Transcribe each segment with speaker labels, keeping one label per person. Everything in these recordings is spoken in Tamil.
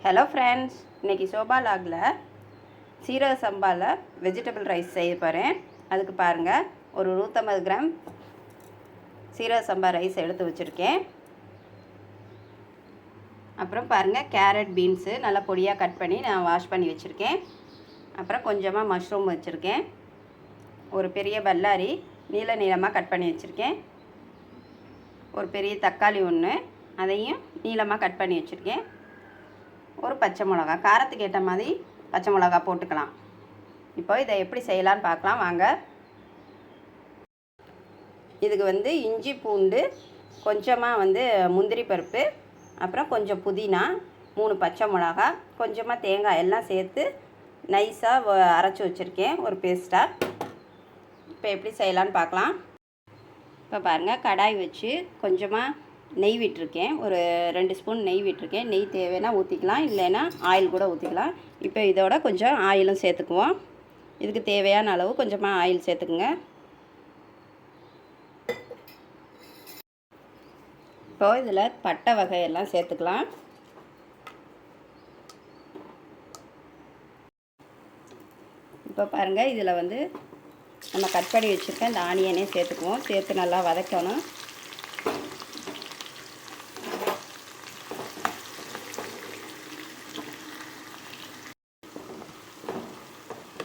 Speaker 1: ஹலோ ஃப்ரெண்ட்ஸ், இன்றைக்கி சோபா லாகில் சீரக சம்பாவில் வெஜிடபிள் ரைஸ் செய்ய போகிறேன். அதுக்கு பாருங்கள், ஒரு 150 கிராம் சீரக சம்பா ரைஸ் எடுத்து வச்சுருக்கேன். அப்புறம் பாருங்கள், கேரட் பீன்ஸு நல்லா பொடியாக கட் பண்ணி நான் வாஷ் பண்ணி வச்சுருக்கேன். அப்புறம் கொஞ்சமாக மஷ்ரூம் வச்சுருக்கேன். ஒரு பெரிய பல்லாரி நீளமாக கட் பண்ணி வச்சுருக்கேன். ஒரு பெரிய தக்காளி ஒன்று, அதையும் நீளமாக கட் பண்ணி வச்சுருக்கேன். ஒரு பச்சை மிளகா, காரத்துக்கு ஏற்ற மாதிரி பச்சை மிளகா போட்டுக்கலாம். இப்போ இதை எப்படி செய்யலான்னு பார்க்கலாம் வாங்க. இதுக்கு இஞ்சி பூண்டு, கொஞ்சமாக முந்திரி பருப்பு, அப்புறம் கொஞ்சம் புதினா, 3 பச்சை மிளகா, கொஞ்சமாக தேங்காய் எல்லாம் சேர்த்து நைஸாக அரைச்சி வச்சுருக்கேன் ஒரு பேஸ்ட்டாக. இப்போ எப்படி செய்யலான்னு பார்க்கலாம். இப்போ பாருங்கள், கடாய் வச்சு கொஞ்சமாக நெய் விட்டுருக்கேன். ஒரு 2 ஸ்பூன் நெய் விட்டுருக்கேன். நெய் தேவைன்னா ஊற்றிக்கலாம், இல்லைன்னா ஆயில் கூட ஊற்றிக்கலாம். இப்போ இதோட கொஞ்சம் ஆயிலும் சேர்த்துக்குவோம். இதுக்கு தேவையான அளவு கொஞ்சமாக ஆயில் சேர்த்துக்குங்க. இப்போது இதில் பட்டை வகையெல்லாம் சேர்த்துக்கலாம். இப்போ பாருங்கள், இதில் நம்ம கட் பண்ணி வச்சுருக்கேன் இந்த ஆனியனே சேர்த்துக்குவோம். சேர்த்து நல்லா வதக்கணும்.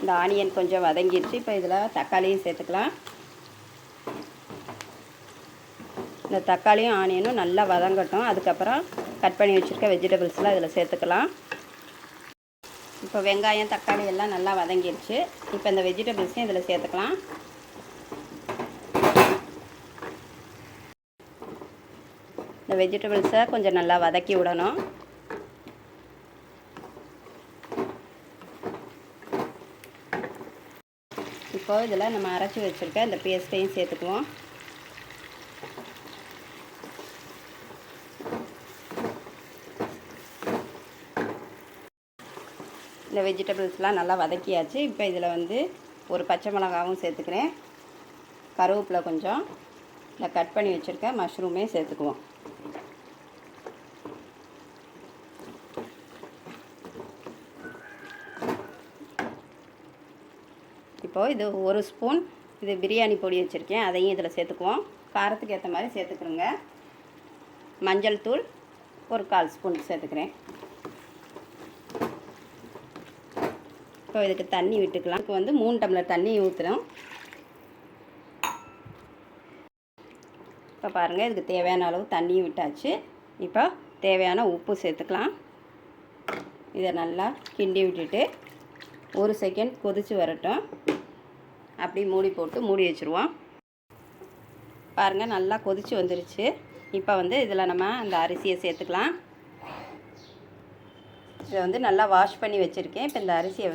Speaker 1: இந்த ஆனியன் கொஞ்சம் வதங்கிடுச்சு. இப்போ இதில் தக்காளியும் சேர்த்துக்கலாம். இந்த தக்காளியும் ஆனியனும் நல்லா வதங்கட்டும். அதுக்கப்புறம் கட் பண்ணி வச்சுருக்க வெஜிடபிள்ஸ்லாம் இதில் சேர்த்துக்கலாம். இப்போ வெங்காயம் தக்காளி எல்லாம் நல்லா வதங்கிடுச்சு. இப்போ இந்த வெஜிடபிள்ஸையும் இதில் சேர்த்துக்கலாம். இந்த வெஜிடபிள்ஸை கொஞ்சம் நல்லா வதக்கி விடணும். இப்போது இதில் நம்ம அரைச்சி வச்சுருக்க இந்த பேஸ்ட்டையும் சேர்த்துக்குவோம். இந்த வெஜிடபிள்ஸ்லாம் நல்லா வதக்கியாச்சு. இப்போ இதில் ஒரு பச்சை மிளகாவும் சேர்த்துக்கிறேன். கருவேப்பிலை கொஞ்சம், இல்லை கட் பண்ணி வச்சுருக்க மஷ்ரூமே சேர்த்துக்குவோம். இப்போது இது 1 ஸ்பூன் இது பிரியாணி பொடி வச்சுருக்கேன், அதையும் இதில் சேர்த்துக்குவோம். காரத்துக்கு ஏற்ற மாதிரி சேர்த்துக்கிறோங்க. மஞ்சள் தூள் ஒரு 1/4 ஸ்பூன் சேர்த்துக்கிறேன். இப்போ இதுக்கு தண்ணி விட்டுக்கலாம். இதுக்கு 3 டம்ளர் தண்ணி ஊற்றுறோம். இப்போ பாருங்கள், இதுக்கு தேவையான அளவு தண்ணியும் விட்டாச்சு. இப்போ தேவையான உப்பு சேர்த்துக்கலாம். இதை நல்லா கிண்டி விட்டுட்டு 1 செகண்ட் கொதித்து வரட்டும். அப்படி மூடி போட்டு மூடி வச்சுருவோம். பாருங்கள், நல்லா கொதித்து வந்துருச்சு. இப்போ இதில் நம்ம அந்த அரிசியை சேர்த்துக்கலாம். இதை நல்லா வாஷ் பண்ணி வச்சுருக்கேன். இப்போ இந்த அரிசியை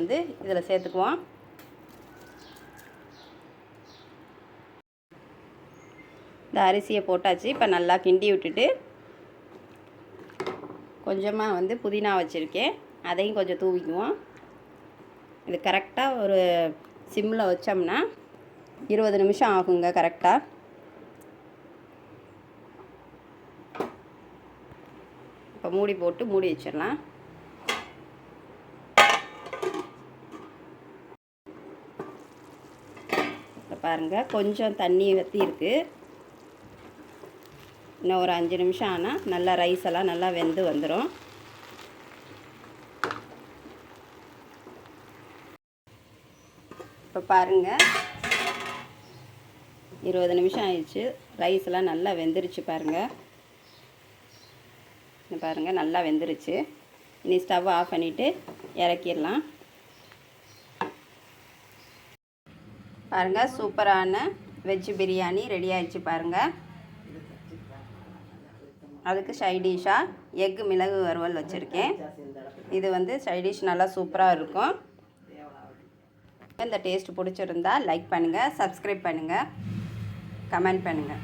Speaker 1: இதில் சேர்த்துக்குவோம். இந்த அரிசியை போட்டாச்சு. இப்போ நல்லா கிண்டி விட்டுட்டு கொஞ்சமாக புதினா வச்சுருக்கேன், அதையும் கொஞ்சம் தூவிக்குவோம். இது கரெக்டாக ஒரு சிம்மில் வச்சோம்னா 20 நிமிஷம் ஆகுங்க கரெக்டாக. இப்போ மூடி போட்டு மூடி வச்சிடலாம். இப்போ பாருங்கள், கொஞ்சம் தண்ணி வற்றி இருக்குது. இன்னும் ஒரு 5 நிமிஷம் ஆனால் நல்லா ரைஸ் எல்லாம் நல்லா வெந்து வந்துடும். இப்போ பாருங்கள், 20 நிமிஷம் ஆயிடுச்சு. ரைஸ் எல்லாம் நல்லா வெந்துருச்சு பாருங்கள். பாருங்கள், நல்லா வெந்துருச்சு. இனி ஸ்டவ் ஆஃப் பண்ணிவிட்டு இறக்கிடலாம். பாருங்கள், சூப்பரான வெஜ் பிரியாணி ரெடி ஆயிடுச்சு பாருங்கள். அதுக்கு சைடிஷ்ஷாக எக்கு மிளகு வறுவல் வச்சுருக்கேன். இது சைடிஷ் நல்லா சூப்பராக இருக்கும். இந்த டேஸ்ட் பிடிச்சிருந்தா லைக் பண்ணுங்கள், சப்ஸ்கிரைப் பண்ணுங்கள், கமெண்ட் பண்ணுங்கள்.